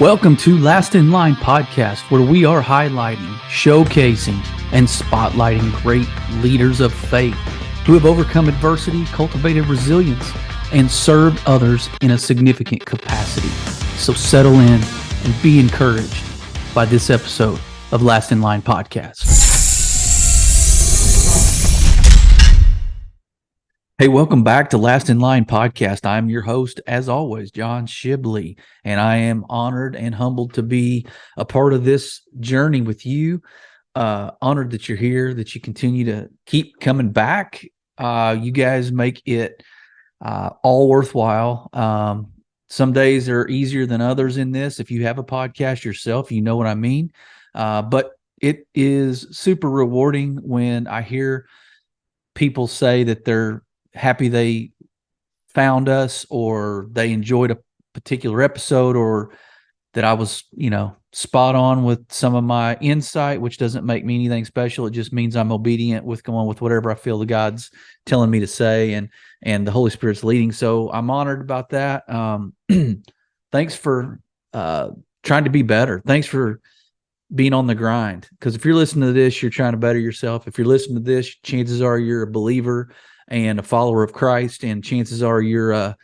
Welcome to Last in Line podcast, where we are highlighting, showcasing, and spotlighting great leaders of faith who have overcome adversity, cultivated resilience, and served others in a significant capacity. So settle in and be encouraged by this episode of Last in Line podcast. Hey, welcome back to Last in Line podcast. I'm your host, as always, John Shibley, and I am honored and humbled to be a part of this journey with you. Honored that you're here, that you continue to keep coming back. You guys make it all worthwhile. Some days are easier than others in this. If you have a podcast yourself, you know what I mean. But it is super rewarding when I hear people say that they're happy they found us, or they enjoyed a particular episode, or that I was, spot on with some of my insight, which doesn't make me anything special. It just means I'm obedient with going with whatever I feel the God's telling me to say, and the Holy Spirit's leading. So I'm honored about that. Thanks for trying to be better. Thanks for being on the grind. Because if you're listening to this, you're trying to better yourself. If you're listening to this, chances are you're a believer and a follower of Christ, and chances are you're a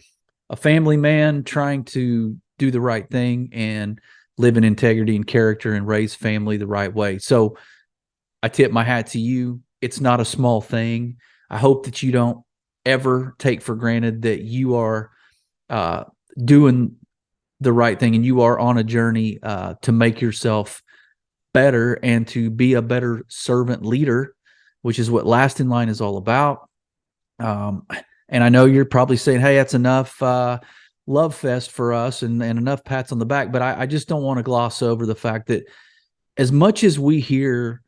family man trying to do the right thing and live in integrity and character and raise family the right way. So I tip my hat to you. It's not a small thing. I hope that you don't ever take for granted that you are doing the right thing, and you are on a journey to make yourself better and to be a better servant leader, which is what Last in Line is all about. And I know you're probably saying, hey, that's enough love fest for us and enough pats on the back. But I just don't want to gloss over the fact that as much as we hear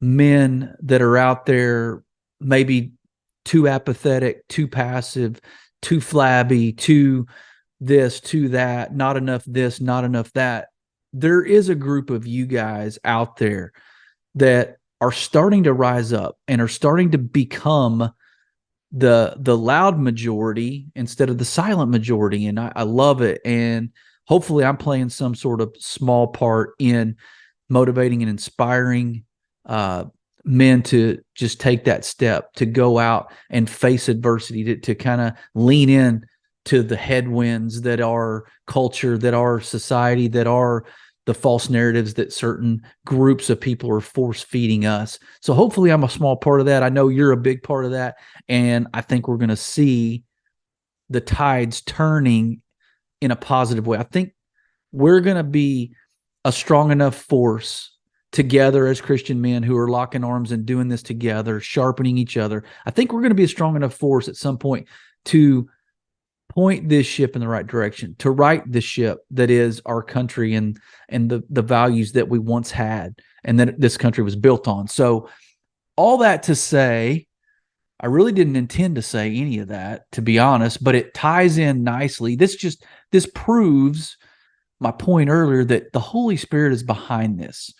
men that are out there maybe too apathetic, too passive, too flabby, too this, too that, not enough this, not enough that, there is a group of you guys out there that are starting to rise up and are starting to become the loud majority instead of the silent majority. And I love it. And hopefully I'm playing some sort of small part in motivating and inspiring men to just take that step, to go out and face adversity, to kind of lean in to the headwinds that are culture, that are society, that are the false narratives that certain groups of people are force feeding us. So hopefully I'm a small part of that. I know you're a big part of that. And I think we're going to see the tides turning in a positive way. I think we're going to be a strong enough force together as Christian men who are locking arms and doing this together, sharpening each other. I think we're going to be a strong enough force at some point to point this ship in the right direction, to right the ship that is our country and the values that we once had and that this country was built on. So all that to say, I really didn't intend to say any of that, to be honest, but it ties in nicely. This proves my point earlier that the Holy Spirit is behind this.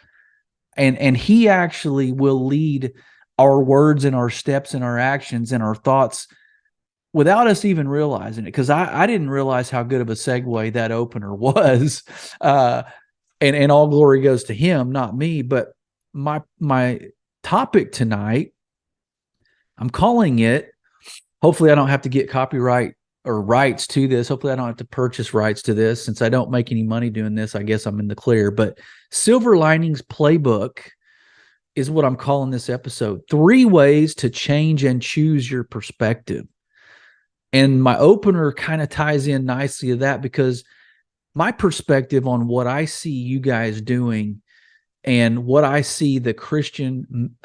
And he actually will lead our words and our steps and our actions and our thoughts without us even realizing it, because I didn't realize how good of a segue that opener was. And all glory goes to him, not me. But my topic tonight, I'm calling it, hopefully I don't have to get copyright or rights to this. Hopefully I don't have to purchase rights to this. Since I don't make any money doing this, I guess I'm in the clear. But Silver Linings Playbook is what I'm calling this episode. 3 ways to change and choose your perspective. And my opener kind of ties in nicely to that, because my perspective on what I see you guys doing and what I see the Christian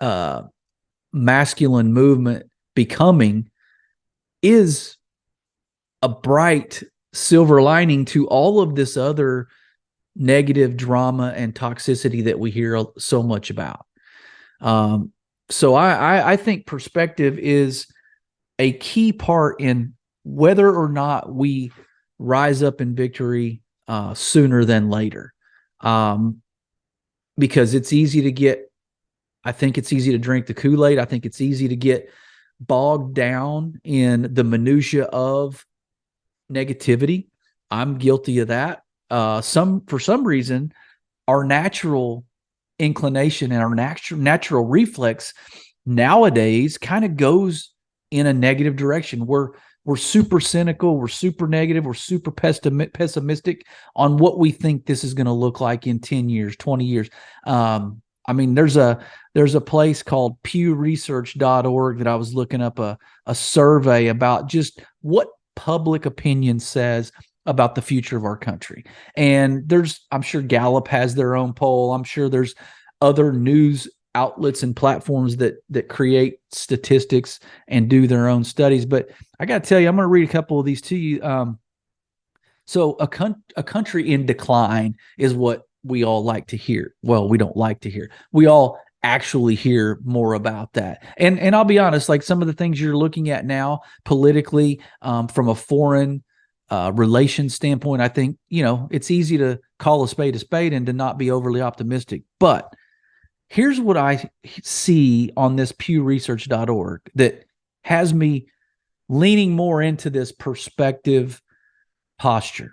masculine movement becoming is a bright silver lining to all of this other negative drama and toxicity that we hear so much about. So I think perspective is a key part in whether or not we rise up in victory sooner than later. Because it's easy to get, I think it's easy to drink the Kool-Aid. I think it's easy to get bogged down in the minutia of negativity. I'm guilty of that. for some reason, our natural inclination and our natural reflex nowadays kind of goes in a negative direction. We're super cynical, we're super negative, we're super pessimistic on what we think this is going to look like in 10 years, 20 years. I mean, there's a place called pewresearch.org that I was looking up a survey about just what public opinion says about the future of our country. And I'm sure Gallup has their own poll. I'm sure there's other news outlets and platforms that create statistics and do their own studies. But I got to tell you, I'm going to read a couple of these to you. So a country in decline is what we all like to hear. Well, we don't like to hear. We all actually hear more about that. And I'll be honest, like some of the things you're looking at now politically, from a foreign relations standpoint, I think, it's easy to call a spade and to not be overly optimistic. But here's what I see on this pewresearch.org that has me leaning more into this perspective posture,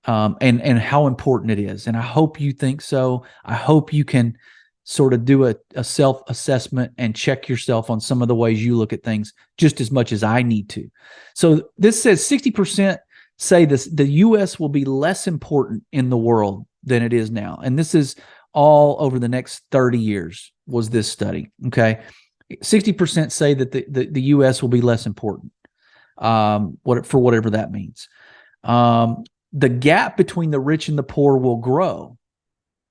and how important it is. And I hope you think so. I hope you can sort of do a self-assessment and check yourself on some of the ways you look at things just as much as I need to. So this says 60% say the U.S. will be less important in the world than it is now. And this is all over the next 30 years was this study, okay? 60% say that the U.S. will be less important, for whatever that means. The gap between the rich and the poor will grow.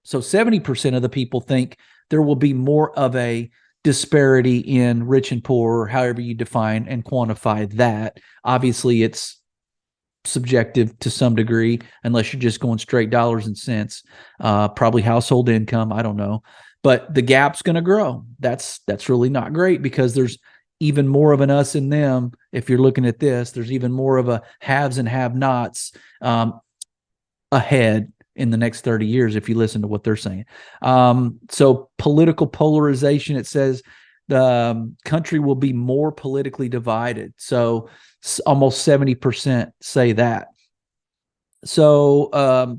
So 70% of the people think there will be more of a disparity in rich and poor, however you define and quantify that. Obviously, it's subjective to some degree, unless you're just going straight dollars and cents, probably household income. I don't know. But the gap's going to grow. That's really not great, because there's even more of an us and them. If you're looking at this, there's even more of a haves and have-nots ahead in the next 30 years, if you listen to what they're saying. So political polarization, it says the country will be more politically divided. So almost 70% say that. So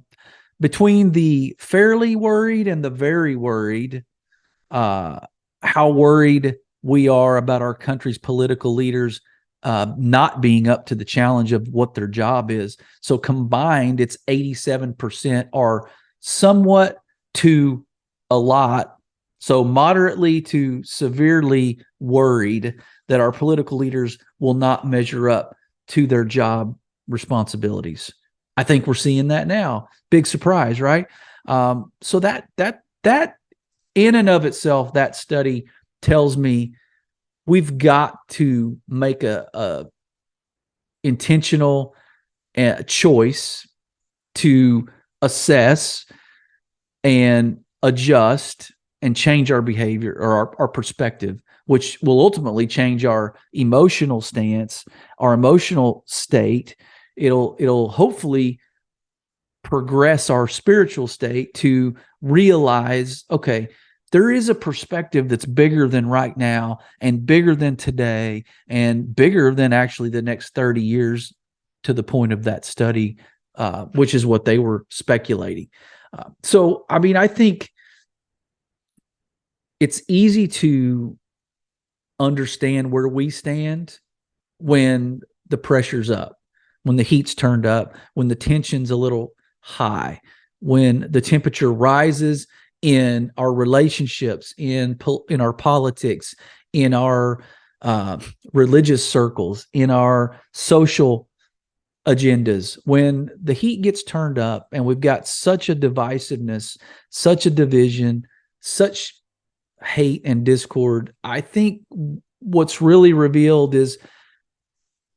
between the fairly worried and the very worried, how worried we are about our country's political leaders not being up to the challenge of what their job is. So combined, it's 87% are somewhat to a lot, so moderately to severely worried that our political leaders will not measure up to their job responsibilities. I think we're seeing that now. Big surprise, right? So that in and of itself, that study tells me we've got to make a intentional choice to assess and adjust and change our behavior, or our perspective, which will ultimately change our emotional stance, our emotional state. It'll hopefully progress our spiritual state to realize, okay, there is a perspective that's bigger than right now, and bigger than today, and bigger than actually the next 30 years, to the point of that study, which is what they were speculating. So, I mean, I think it's easy to understand where we stand when the pressure's up, when the heat's turned up, when the tension's a little high, when the temperature rises in our relationships, in our politics, in our religious circles, in our social agendas. When the heat gets turned up and we've got such a divisiveness, such a division, such hate and discord, I think what's really revealed is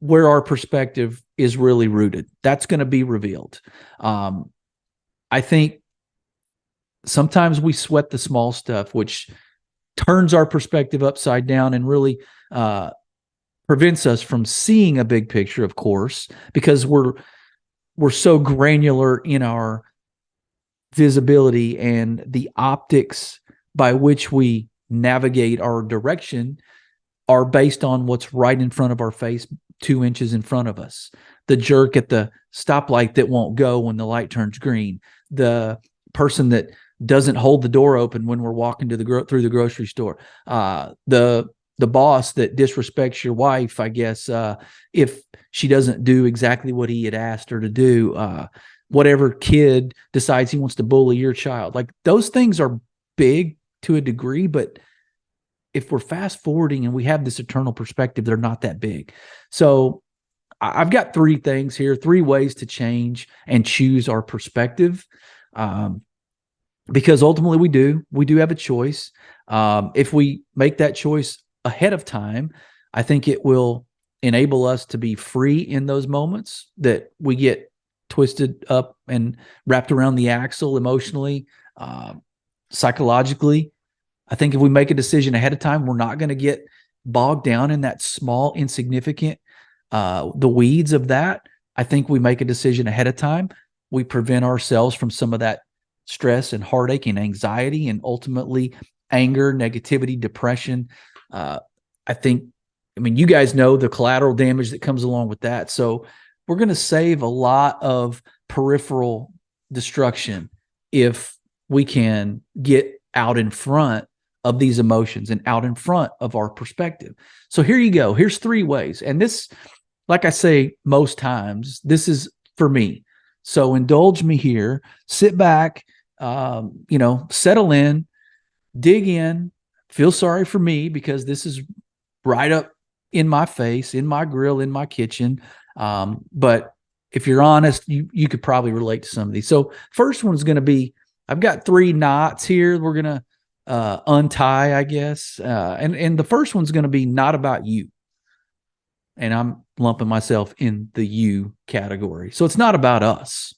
where our perspective is really rooted. That's going to be revealed. I think sometimes we sweat the small stuff, which turns our perspective upside down and really prevents us from seeing a big picture, of course, because we're so granular in our visibility, and the optics by which we navigate our direction are based on what's right in front of our face, 2 inches in front of us. the jerk at the stoplight that won't go when the light turns green, the person that doesn't hold the door open when we're walking to through the grocery store, the boss that disrespects your wife, I guess, if she doesn't do exactly what he had asked her to do, whatever kid decides he wants to bully your child. Like, those things are big to a degree, but if we're fast forwarding and we have this eternal perspective, they're not that big. So I've got 3 things here, 3 ways to change and choose our perspective. Because ultimately we do have a choice. If we make that choice ahead of time, I think it will enable us to be free in those moments that we get twisted up and wrapped around the axle emotionally, psychologically. I think if we make a decision ahead of time, we're not going to get bogged down in that small, insignificant, the weeds of that. I think we make a decision ahead of time, we prevent ourselves from some of that stress and heartache and anxiety and ultimately anger, negativity, depression. I mean, you guys know the collateral damage that comes along with that. So we're going to save a lot of peripheral destruction if we can get out in front of these emotions and out in front of our perspective. So here you go. Here's 3 ways. And this, like I say, most times, this is for me. So indulge me here, sit back, settle in, dig in, feel sorry for me because this is right up in my face, in my grill, in my kitchen. But if you're honest, you could probably relate to some of these. So first one's going to be, I've got 3 knots here. We're going to untie, I guess. And the first one's going to be not about you. And I'm lumping myself in the you category. So it's not about us.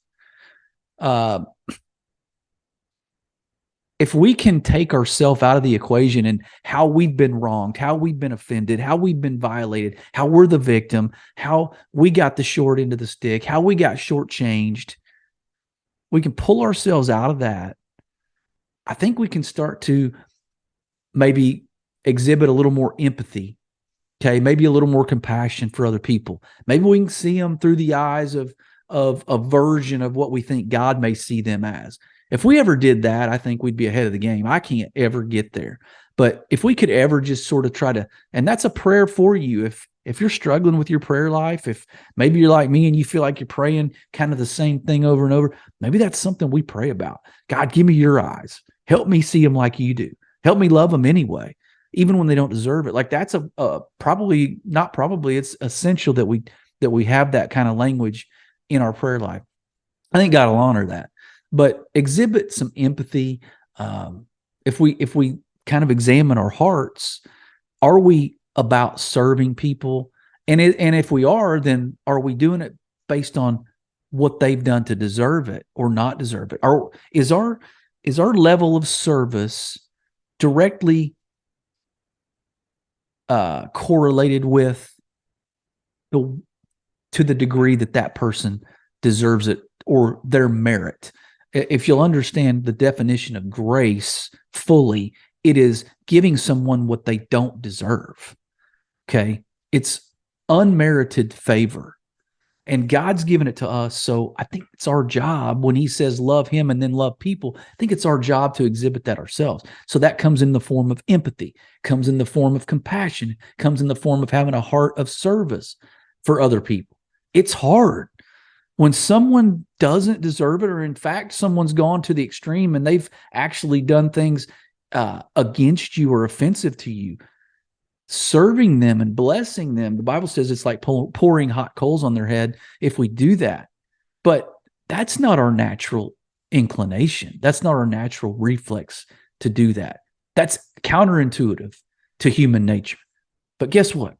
If we can take ourselves out of the equation and how we've been wronged, how we've been offended, how we've been violated, how we're the victim, how we got the short end of the stick, how we got shortchanged, we can pull ourselves out of that. I think we can start to maybe exhibit a little more empathy. Okay, maybe a little more compassion for other people. Maybe we can see them through the eyes of a version of what we think God may see them as. If we ever did that, I think we'd be ahead of the game. I can't ever get there. But if we could ever just sort of try to, and that's a prayer for you. If you're struggling with your prayer life, if maybe you're like me and you feel like you're praying kind of the same thing over and over, maybe that's something we pray about. God, give me your eyes. Help me see them like you do. Help me love them anyway, even when they don't deserve it. Like, that's it's essential that we have that kind of language in our prayer life. I think God will honor that. But exhibit some empathy. If we kind of examine our hearts, are we about serving people? And if we are, then are we doing it based on what they've done to deserve it or not deserve it? Or is our level of service directly correlated with to the degree that person deserves it or their merit? If you'll understand the definition of grace fully, it is giving someone what they don't deserve. Okay? It's unmerited favor. And God's given it to us. So I think it's our job when he says love him and then love people. I think it's our job to exhibit that ourselves. So that comes in the form of empathy, comes in the form of compassion, comes in the form of having a heart of service for other people. It's hard. When someone doesn't deserve it, or in fact, someone's gone to the extreme and they've actually done things against you or offensive to you, serving them and blessing them, the Bible says it's like pouring hot coals on their head if we do that. But that's not our natural inclination. That's not our natural reflex to do that. That's counterintuitive to human nature. But guess what?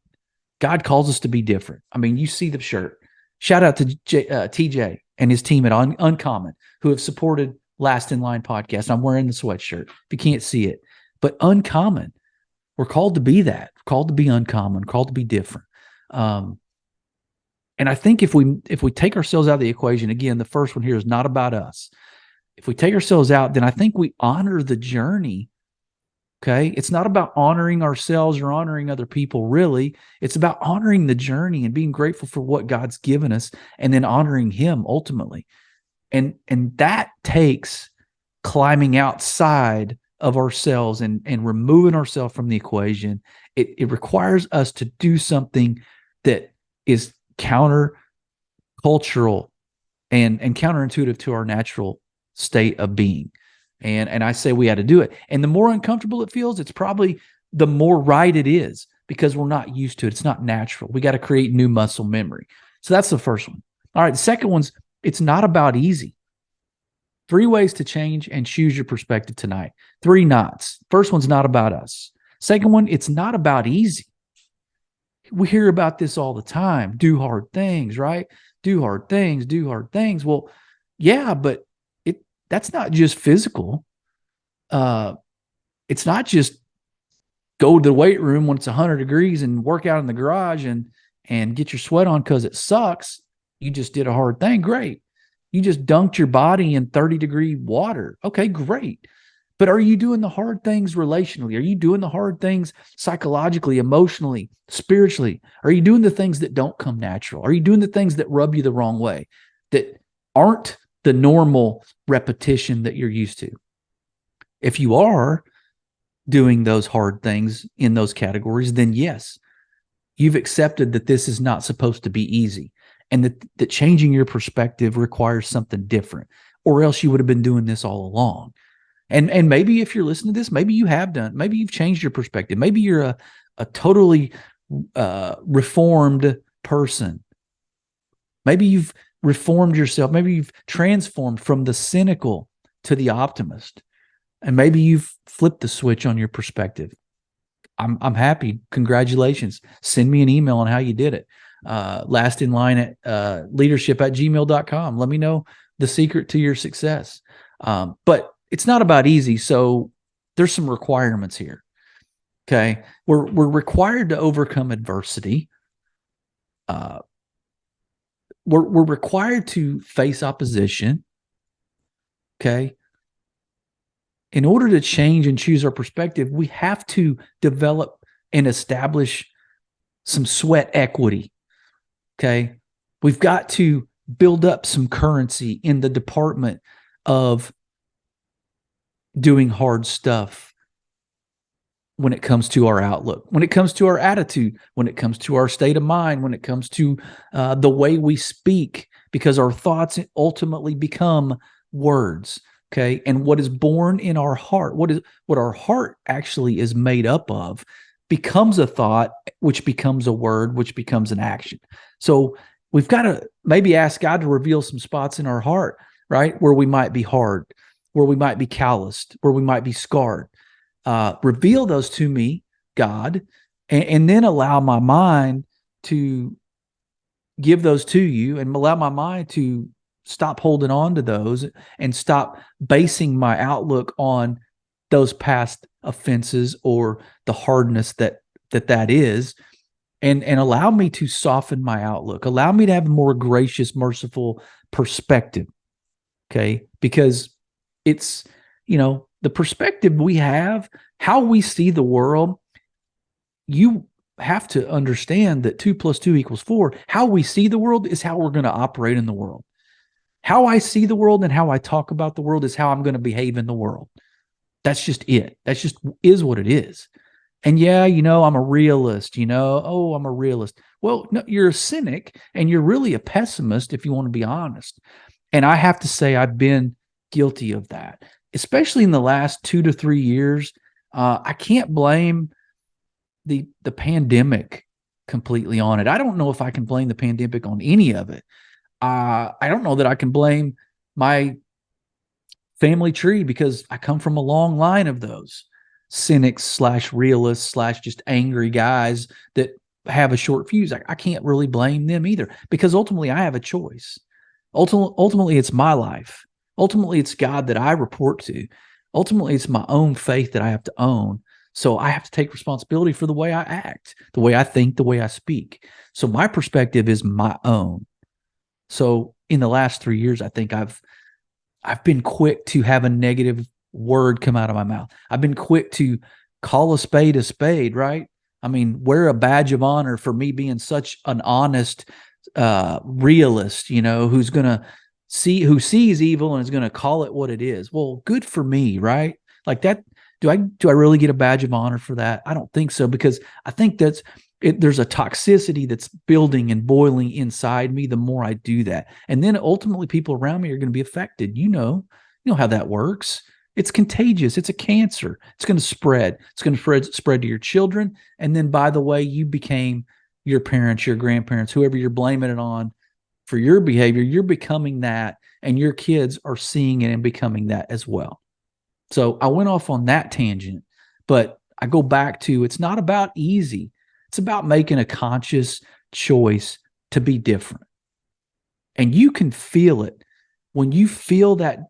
God calls us to be different. I mean, you see the shirt. Shout out to TJ and his team at Uncommon, who have supported Last in Line podcast. I'm wearing the sweatshirt if you can't see it. But Uncommon, we're called to be that. We're called to be uncommon, called to be different. And I think if we take ourselves out of the equation, again, the first one here is not about us. If we take ourselves out, then I think we honor the journey Okay. It's not about honoring ourselves or honoring other people, really. It's about honoring the journey and being grateful for what God's given us and then honoring Him ultimately. And that takes climbing outside of ourselves and removing ourselves from the equation. It requires us to do something that is counter cultural and counterintuitive to our natural state of being. And I say we had to do it. And the more uncomfortable it feels, it's probably the more right it is because we're not used to it. It's not natural. We got to create new muscle memory. So that's the first one. All right. The second one's, it's not about easy. 3 ways to change and choose your perspective tonight. 3 knots. First one's not about us. Second one, it's not about easy. We hear about this all the time. Do hard things, right? Do hard things, do hard things. Well, yeah, but that's not just physical. It's not just go to the weight room when it's 100 degrees and work out in the garage and get your sweat on because it sucks. You just did a hard thing. Great. You just dunked your body in 30-degree water. Okay, great. But are you doing the hard things relationally? Are you doing the hard things psychologically, emotionally, spiritually? Are you doing the things that don't come natural? Are you doing the things that rub you the wrong way, that aren't the normal repetition that you're used to? If you are doing those hard things in those categories, then yes, you've accepted that this is not supposed to be easy and that changing your perspective requires something different, or else you would have been doing this all along. And maybe if you're listening to this, maybe you have done, maybe you've changed your perspective. Maybe you're a totally reformed person. Maybe you've reformed yourself. Maybe you've transformed from the cynical to the optimist. And maybe you've flipped the switch on your perspective. I'm happy. Congratulations. Send me an email on how you did it. Last in line at leadership@gmail.com. Let me know the secret to your success. But it's not about easy. So there's some requirements here. Okay. We're required to overcome adversity. We're required to face opposition. Okay. In order to change and choose our perspective, we have to develop and establish some sweat equity. Okay. We've got to build up some currency in the department of doing hard stuff when it comes to our outlook, when it comes to our attitude, when it comes to our state of mind, when it comes to the way we speak, because our thoughts ultimately become words. Okay. And what is born in our heart, what our heart actually is made up of, becomes a thought, which becomes a word, which becomes an action. So we've got to maybe ask God to reveal some spots in our heart, right? Where we might be hard, where we might be calloused, where we might be scarred. Reveal those to me, God, and then allow my mind to give those to you and allow my mind to stop holding on to those and stop basing my outlook on those past offenses or the hardness that is, and allow me to soften my outlook. Allow me to have a more gracious, merciful perspective. Okay. Because it's, the perspective we have, how we see the world, you have to understand that 2 + 2 = 4. How we see the world is how we're going to operate in the world. How I see the world and how I talk about the world is how I'm going to behave in the world. That's just it. That's just is what it is. And yeah, I'm a realist, I'm a realist. Well, no, you're a cynic and you're really a pessimist if you want to be honest. And I have to say I've been guilty of that, especially in the last 2 to 3 years. I can't blame the pandemic completely on it. I don't know if I can blame the pandemic on any of it. I don't know that I can blame my family tree because I come from a long line of those cynics / realists / just angry guys that have a short fuse. I can't really blame them either because ultimately I have a choice. Ultimately, it's my life. Ultimately, it's God that I report to. Ultimately, it's my own faith that I have to own. So I have to take responsibility for the way I act, the way I think, the way I speak. So my perspective is my own. So in the last 3 years, I think I've been quick to have a negative word come out of my mouth. I've been quick to call a spade, right? I mean, wear a badge of honor for me being such an honest realist, who's going to who sees evil and is going to call it what it is. Well, good for me, right? Like that. Do I really get a badge of honor for that? I don't think so, because I think there's a toxicity that's building and boiling inside me the more I do that. And then ultimately people around me are going to be affected. You know how that works. It's contagious. It's a cancer. It's going to spread. It's going to spread to your children. And then, by the way, you became your parents, your grandparents, whoever you're blaming it on for your behavior, you're becoming that, and your kids are seeing it and becoming that as well. So I went off on that tangent, but I go back to, it's not about easy. It's about making a conscious choice to be different. And you can feel it when you feel that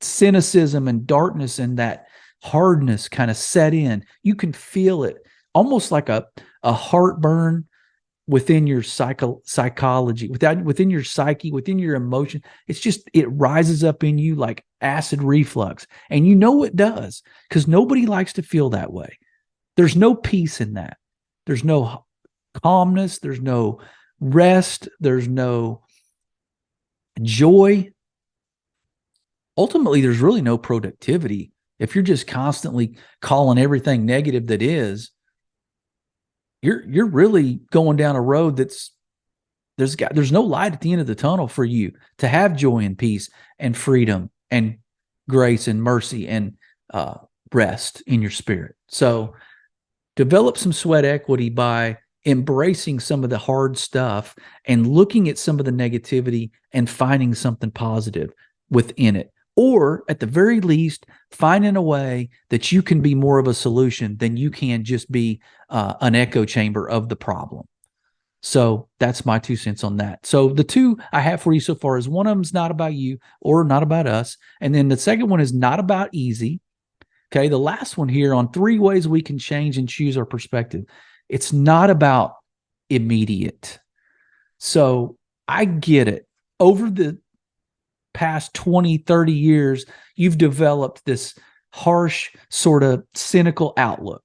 cynicism and darkness and that hardness kind of set in. You can feel it almost like a heartburn within your psychology, within your psyche, within your emotion. It's just, it rises up in you like acid reflux. And you know it does, because nobody likes to feel that way. There's no peace in that. There's no calmness. There's no rest. There's no joy. Ultimately, there's really no productivity. If you're just constantly calling everything negative that is, you're really going down a road that's, there's no light at the end of the tunnel for you to have joy and peace and freedom and grace and mercy and rest in your spirit. So develop some sweat equity by embracing some of the hard stuff and looking at some of the negativity and finding something positive within it. Or at the very least, finding a way that you can be more of a solution than you can just be an echo chamber of the problem. So that's my 2 cents on that. So the two I have for you so far is, one of them is not about you or not about us. And then the second one is not about easy. Okay. The last one here on 3 ways we can change and choose our perspective. It's not about immediate. So I get it. Over the past 20, 30 years, you've developed this harsh, sort of cynical outlook.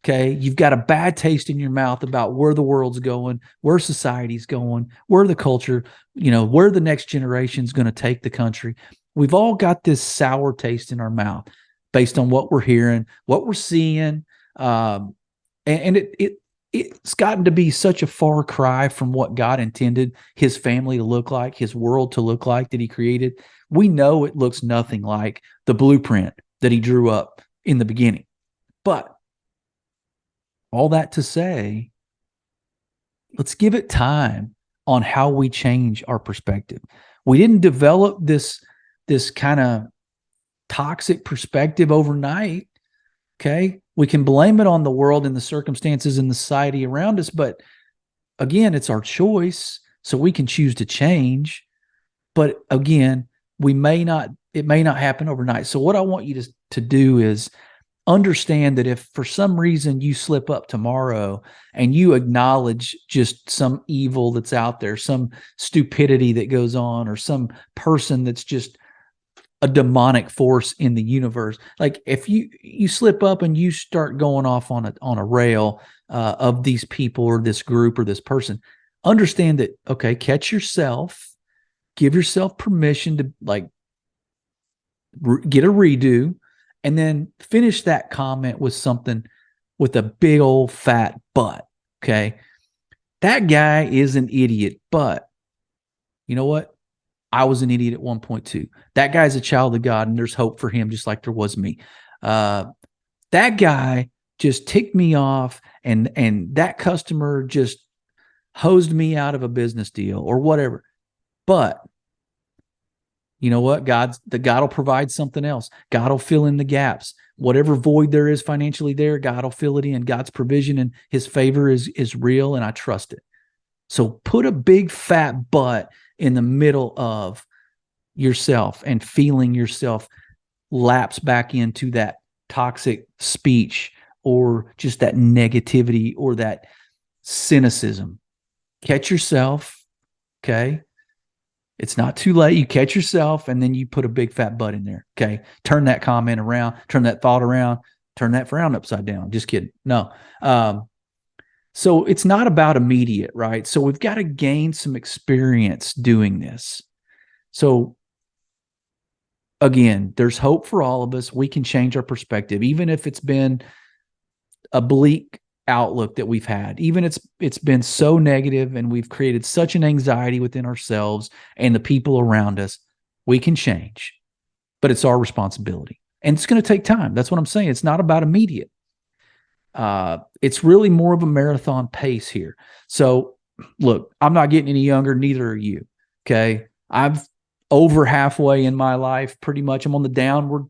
Okay. You've got a bad taste in your mouth about where the world's going, where society's going, where the culture, where the next generation's going to take the country. We've all got this sour taste in our mouth based on what we're hearing, what we're seeing. And it's gotten to be such a far cry from what God intended his family to look like, his world to look like that he created. We know it looks nothing like the blueprint that he drew up in the beginning. But all that to say, let's give it time on how we change our perspective. We didn't develop this kind of toxic perspective overnight. Okay. We can blame it on the world and the circumstances and the society around us. But again, it's our choice. So we can choose to change. But again, it may not happen overnight. So what I want you to do is understand that if for some reason you slip up tomorrow and you acknowledge just some evil that's out there, some stupidity that goes on, or some person that's just a demonic force in the universe. Like if you slip up and you start going off on a rail of these people or this group or this person, understand that, okay, catch yourself, give yourself permission to get a redo, and then finish that comment with something with a big old fat but. Okay. That guy is an idiot, but you know what? I was an idiot at one point too. That guy's a child of God, and there's hope for him, just like there was me. That guy just ticked me off, and that customer just hosed me out of a business deal or whatever. But you know what? God will provide something else. God will fill in the gaps. Whatever void there is financially there, God will fill it in. God's provision and his favor is real, and I trust it. So put a big fat but in the middle of yourself and feeling yourself lapse back into that toxic speech or just that negativity or that cynicism. Catch yourself, okay? It's not too late. You catch yourself, and then you put a big fat but in there, okay? Turn that comment around, turn that thought around, turn that frown upside down. Just kidding. No. So it's not about immediate, right? So we've got to gain some experience doing this. So again, there's hope for all of us. We can change our perspective, even if it's been a bleak outlook that we've had. Even it's been so negative and we've created such an anxiety within ourselves and the people around us. We can change, but it's our responsibility. And it's going to take time. That's what I'm saying. It's not about immediate. It's really more of a marathon pace here. So look, I'm not getting any younger, neither are you. Okay. I've over halfway in my life, pretty much. I'm on the downward,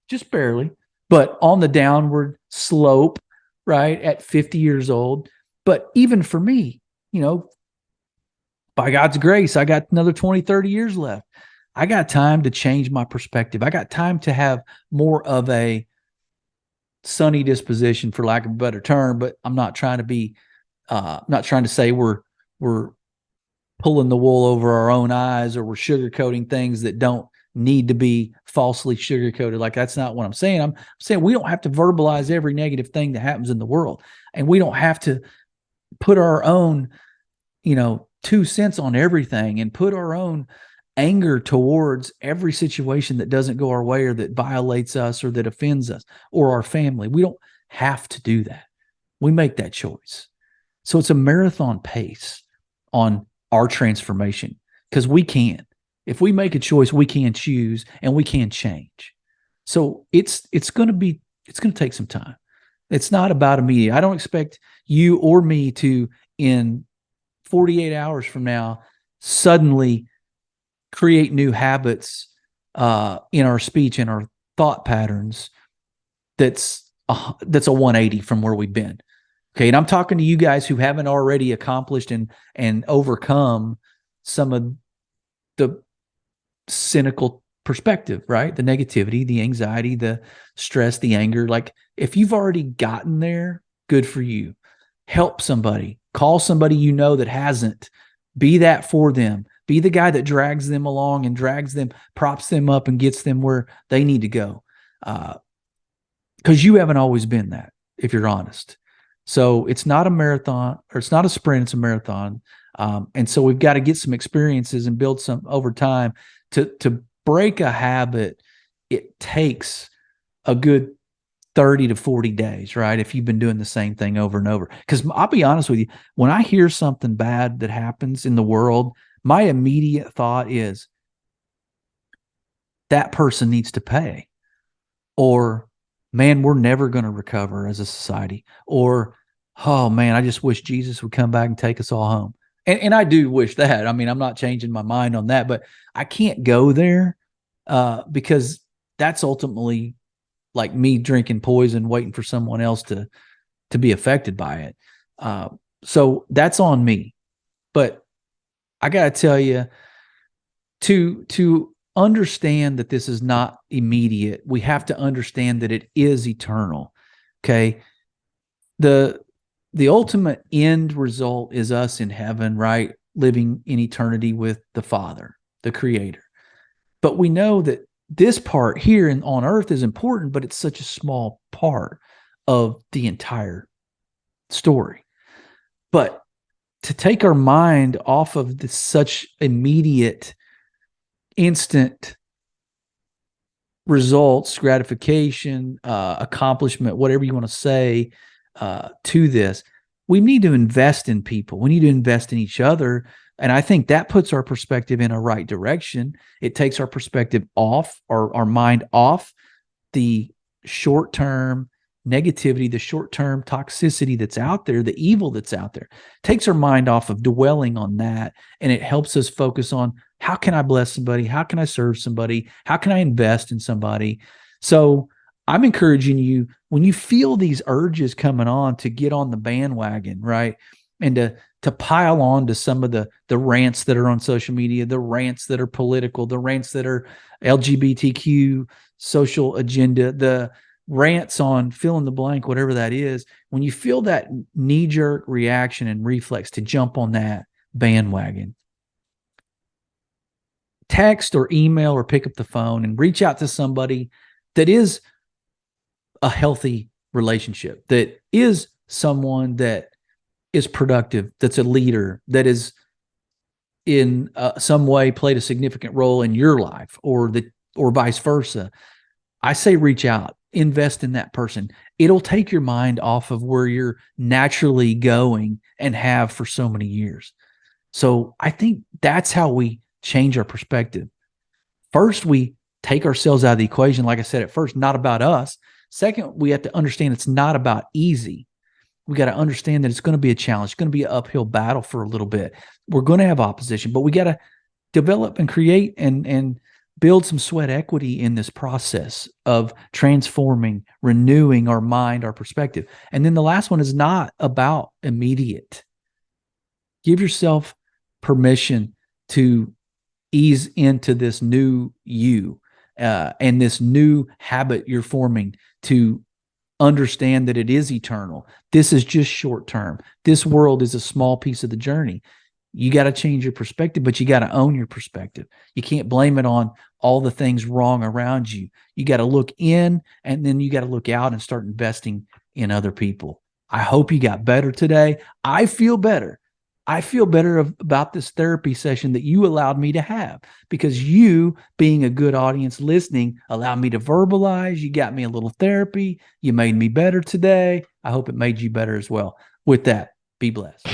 just barely, but on the downward slope, right, at 50 years old. But even for me, by God's grace, I got another 20, 30 years left. I got time to change my perspective. I got time to have more of a sunny disposition, for lack of a better term, but I'm not trying to be, not trying to say we're pulling the wool over our own eyes or we're sugarcoating things that don't need to be falsely sugarcoated. Like, that's not what I'm saying. I'm saying we don't have to verbalize every negative thing that happens in the world. And we don't have to put our own, 2 cents on everything and put our own anger towards every situation that doesn't go our way or that violates us or that offends us or our family. We don't have to do that. We make that choice. So it's a marathon pace on our transformation, because we can. If we make a choice, we can choose and we can change. So it's going to take some time. It's not about immediate. I don't expect you or me to, in 48 hours from now, suddenly create new habits in our speech and our thought patterns. That's a 180 from where we've been. Okay. And I'm talking to you guys who haven't already accomplished and overcome some of the cynical perspective, right? The negativity, the anxiety, the stress, the anger. Like, if you've already gotten there, good for you. Help somebody, call somebody that hasn't. Be that for them. Be the guy that drags them along and props them up and gets them where they need to go. Because you haven't always been that, if you're honest. So it's not a marathon, or it's not a sprint, it's a marathon. And so we've got to get some experiences and build some over time. To break a habit, it takes a good 30 to 40 days, right? If you've been doing the same thing over and over. Because I'll be honest with you, when I hear something bad that happens in the world, my immediate thought is, that person needs to pay. Or, man, we're never going to recover as a society. Or, oh man, I just wish Jesus would come back and take us all home. And I do wish that. I mean, I'm not changing my mind on that, but I can't go there because that's ultimately like me drinking poison, waiting for someone else to be affected by it. So that's on me. But I got to tell you, to understand that this is not immediate, we have to understand that it is eternal. Okay. The ultimate end result is us in heaven, right? Living in eternity with the Father, the Creator. But we know that this part here on earth is important, but it's such a small part of the entire story. But to take our mind off of this such immediate, instant results, gratification, accomplishment, whatever you want to say, to this, we need to invest in people. We need to invest in each other. And I think that puts our perspective in a right direction. It takes our perspective off, or our mind off the short-term negativity, the short-term toxicity that's out there, the evil that's out there. It takes our mind off of dwelling on that. And it helps us focus on, how can I bless somebody? How can I serve somebody? How can I invest in somebody? So I'm encouraging you, when you feel these urges coming on, to get on the bandwagon, right? And to pile on to some of the rants that are on social media, the rants that are political, the rants that are LGBTQ social agenda, the rants on fill in the blank, whatever that is. When you feel that knee-jerk reaction and reflex to jump on that bandwagon, text or email or pick up the phone and reach out to somebody that is a healthy relationship, that is someone that is productive, that's a leader, that is in some way played a significant role in your life, or vice versa, I say reach out, invest in that person. It'll take your mind off of where you're naturally going and have for so many years. So I think that's how we change our perspective. First, we take ourselves out of the equation. Like I said at first, not about us. Second, we have to understand it's not about easy. We got to understand that it's going to be a challenge. It's going to be an uphill battle for a little bit. We're going to have opposition, but we got to develop and create and build some sweat equity in this process of transforming, renewing our mind, our perspective. And then the last one is not about immediate. Give yourself permission to ease into this new you and this new habit you're forming, to understand that it is eternal. This is just short term. This world is a small piece of the journey. You got to change your perspective, but you got to own your perspective. You can't blame it on all the things wrong around you. You got to look in, and then you got to look out and start investing in other people. I hope you got better today. I feel better. I feel better about this therapy session that you allowed me to have, because you, being a good audience listening, allowed me to verbalize. You got me a little therapy. You made me better today. I hope it made you better as well. With that, be blessed.